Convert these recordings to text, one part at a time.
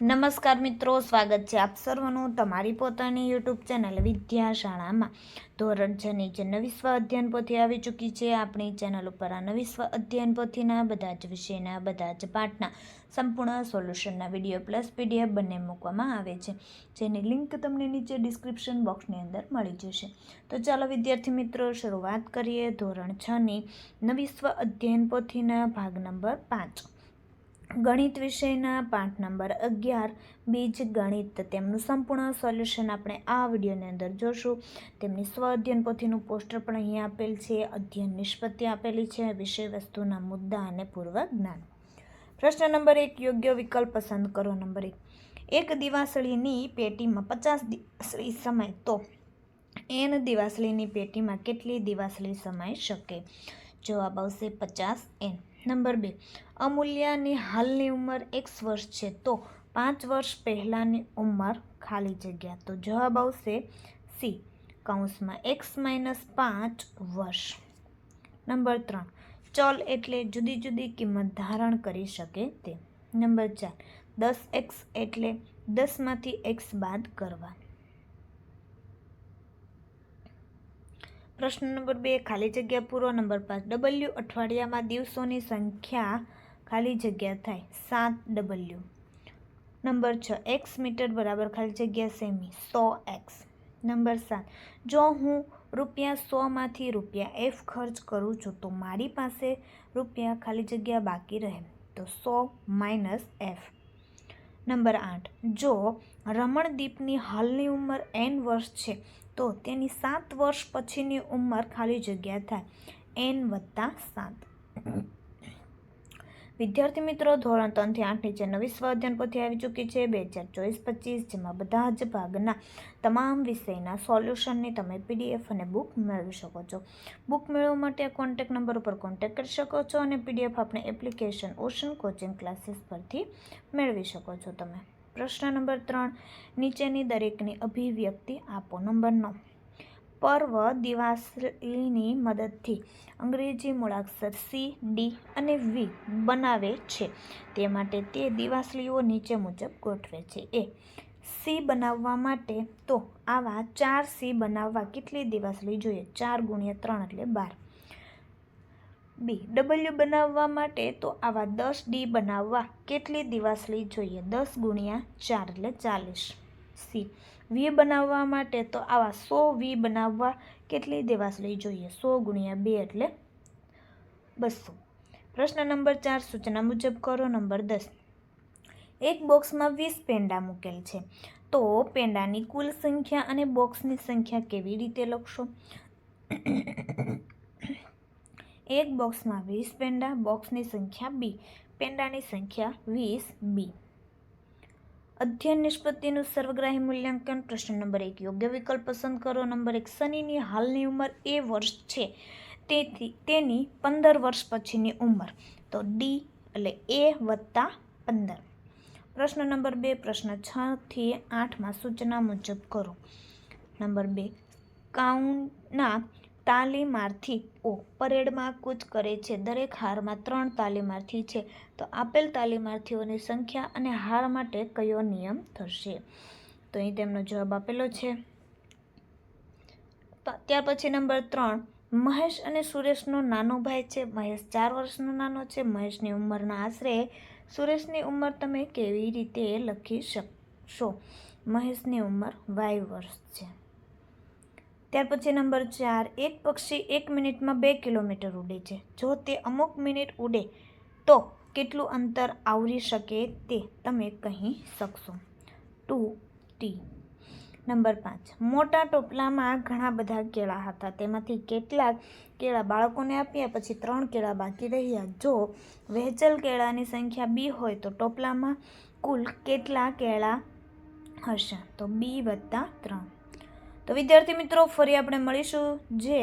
નમસ્કાર મિત્રો, સ્વાગત છે આપ સર્વનું તમારી પોતાની યુટ્યુબ ચેનલ વિદ્યાશાળામાં. ધોરણ 6 ની જે નવી સ્વ અધ્યયન પોથી આવી ચૂકી છે. આપણી ચેનલ ઉપર આ નવી સ્વ અધ્યયન પોથીના બધા જ વિષયના બધા જ પાઠના સંપૂર્ણ સોલ્યુશનના વિડીયો પ્લસ પીડીએફ બંને મૂકવામાં આવે છે, જેની લિંક તમને નીચે ડિસ્ક્રિપ્શન બોક્સની અંદર મળી જશે. તો ચાલો વિદ્યાર્થી મિત્રો, શરૂઆત કરીએ ધોરણ 6 ની નવી સ્વ અધ્યયન પોથીના ભાગ નંબર 5 ગણિત વિષયના પાઠ નંબર 11 બીજ ગણિત. તેમનું સંપૂર્ણ સોલ્યુશન આપણે આ વિડીયોની અંદર જોશું. તેમની સ્વ અધ્યયન પોથીનું પોસ્ટર પણ અહીંયા આપેલ છે. અધ્યયન નિષ્પત્તિ આપેલી છે, વિષય વસ્તુના મુદ્દા અને પૂર્વ જ્ઞાન. પ્રશ્ન નંબર 1, યોગ્ય વિકલ્પ પસંદ કરો. નંબર 1, એક દિવાસળીની પેટીમાં 50 દિવાસળી સમાય તો n દિવાસળીની પેટીમાં કેટલી દિવાસળી સમાઈ શકે? જવાબ આવશે 50n. નંબર 2, અમૂલ્યાની હાલની ઉંમર x વર્ષ છે તો 5 વર્ષ પહેલાંની ઉંમર ખાલી જગ્યા. તો જવાબ આવશે C, કૌંસમાં x - 5 વર્ષ. નંબર 3, ચલ એટલે જુદી જુદી કિંમત ધારણ કરી શકે તે. નંબર 4, 10x એટલે 10 માંથી x બાદ કરવા. પ્રશ્ન નંબર 2, ખાલી જગ્યા પૂરો. નંબર 5, W અઠવાડિયામાં દિવસોની સંખ્યા ખાલી જગ્યા થાય 7W. નંબર 6, x મીટર બરાબર ખાલી જગ્યા સેમી 100x. નંબર 7, જો હું ₹100 માંથી ₹f ખર્ચ કરું છું તો મારી પાસે રૂપિયા ખાલી જગ્યા બાકી રહે તો 100 - f. નંબર 8, જો રમણદીપની હાલની ઉંમર n વર્ષ છે તો તેની 7 વર્ષ પછીની ઉંમર ખાલી જગ્યા થાય n + 7. વિદ્યાર્થી મિત્રો, ધોરણ 3 થી 8 ની જે નવી સ્વ અધ્યયન પોથી આવી ચૂકી છે 2024-25, જેમાં બધા જ ભાગના તમામ વિષયના સોલ્યુશનની તમે પીડીએફ અને બુક મેળવી શકો છો. બુક મેળવવા માટે કોન્ટેક્ટ નંબર ઉપર કોન્ટેક્ટ કરી શકો છો અને પીડીએફ આપણે એપ્લિકેશન ઓશન કોચિંગ ક્લાસીસ પરથી મેળવી શકો છો તમે. પ્રશ્ન નંબર 3, નીચેની દરેકની અભિવ્યક્તિ આપો. નંબર 9, પર્વ દિવાસળીની મદદથી અંગ્રેજી મૂળાક્ષર C, D અને V બનાવે છે, તે માટે તે દિવાસળીઓ નીચે મુજબ ગોઠવે છે. A, C બનાવવા માટે તો આવા 4 C બનાવવા કેટલી દિવાસળી જોઈએ? 4 × 3 એટલે 12. B, W બનાવવા માટે તો આવા 10 D બનાવવા કેટલી દિવાસળી જોઈએ? 10 × 4 એટલે 40. C, V બનાવવા માટે તો આવા 100 V બનાવવા કેટલી દિવાસળી જોઈએ? 100 × 2 એટલે 200. પ્રશ્ન નંબર 4, સૂચના મુજબ કરો. નંબર 10, એક બોક્સમાં 20 પેંડા મૂકેલ છે તો પેંડાની કુલ સંખ્યા અને બોક્સની સંખ્યા કેવી રીતે લખશો? એક બોક્સમાં 20 પેંડા, બોક્સની સંખ્યા B, પેંડાની સંખ્યા 20B. અધ્યયન નિષ્પત્તિનું સર્વગ્રાહી મૂલ્યાંકન. પ્રશ્ન નંબર 1, યોગ્ય વિકલ્પ પસંદ કરો. નંબર 1, શનિની હાલની ઉંમર A વર્ષ છે તેથી તેની 15 વર્ષ પછીની ઉંમર તો D એટલે A + 15. પ્રશ્ન નંબર 2, પ્રશ્ન 6 થી 8માં સૂચના મુજબ કરો. નંબર 2, કાઉના તાલીમાર્થીઓ પરેડમાં કૂચ કરે છે. દરેક હારમાં 3 તાલીમાર્થી છે તો આપેલ તાલીમાર્થીઓની સંખ્યા અને હાર માટે કયો નિયમ થશે? તો અહીં તેમનો જવાબ આપેલો છે. ત્યાર પછી નંબર 3, મહેશ અને સુરેશનો નાનો ભાઈ છે. મહેશ 4 વર્ષનો નાનો છે. મહેશની ઉંમરના આશરે સુરેશની ઉંમર તમે કેવી રીતે લખી શકશો? મહેશની ઉંમર y વર્ષ છે. ત્યાર પછી નંબર 4, એક પક્ષી 1 મિનિટમાં 2 કિલોમીટર ઉડે છે. જો તે અમુક મિનિટ ઉડે તો કેટલું અંતર આવરી શકે તે તમે કહી શકશો? 2t. નંબર 5, મોટા ટોપલામાં ઘણા બધા કેળા હતા. તેમાંથી કેટલાક કેળા બાળકોને આપ્યા, પછી 3 કેળા બાકી રહ્યા. જો વહેંચેલ કેળાની સંખ્યા B હોય તો ટોપલામાં કુલ કેટલા કેળા હશે? તો B + 3. તો વિદ્યાર્થી મિત્રો, ફરી આપણે મળીશું જે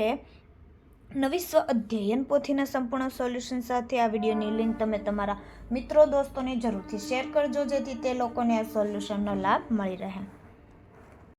નવી સ્વ અધ્યયન પોથીના સંપૂર્ણ સોલ્યુશન સાથે. આ વિડીયોની લિંક તમે તમારા મિત્રો દોસ્તોને જરૂરથી શેર કરજો, જેથી તે લોકોને આ સોલ્યુશનનો લાભ મળી રહે.